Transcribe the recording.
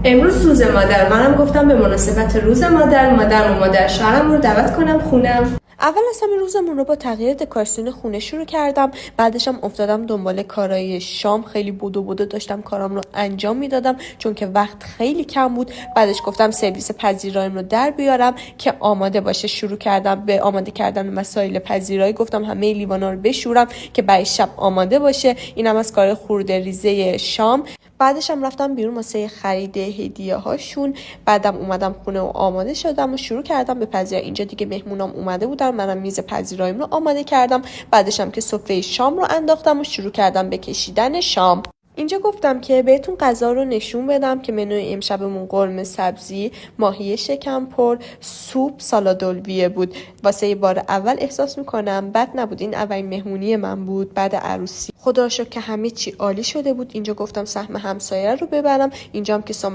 امروز روز مادر، منم گفتم به مناسبت روز مادر و مادر شوهرم رو دعوت کنم خونم. اول از همه روزمون رو با تغییر دکوراسیون خونه شروع کردم. بعدش هم افتادم دنبال کارهای شام. خیلی بدو داشتم کارام رو انجام میدادم چون که وقت خیلی کم بود. بعدش گفتم سرویس پذیرایم رو در بیارم که آماده باشه. شروع کردم به آماده کردن مسائل پذیرایی. گفتم همه لیوانا رو بشورم که برای شب آماده باشه. اینم از کار خورده ریزه شام. بعدش هم رفتم بیرون واسه خرید هدیه هاشون. بعدم اومدم خونه و آماده شدم و شروع کردم به پذیرایی. اینجا دیگه مهمونام اومده بودن، منم میز پذیراییم رو آماده کردم. بعدش هم که سفره شام رو انداختم و شروع کردم به کشیدن شام. اینجا گفتم که بهتون غذا رو نشون بدم که منوی امشبمون قرمه سبزی، ماهی شکمپر، سوپ، سالاد الویه بود. واسه بار اول احساس میکنم بد نبود. این اولین مهمونی من بود بعد عروسی. خدا رو شکر که همه چی عالی شده بود. اینجا گفتم سهم همسایه رو ببرم. اینجا هم که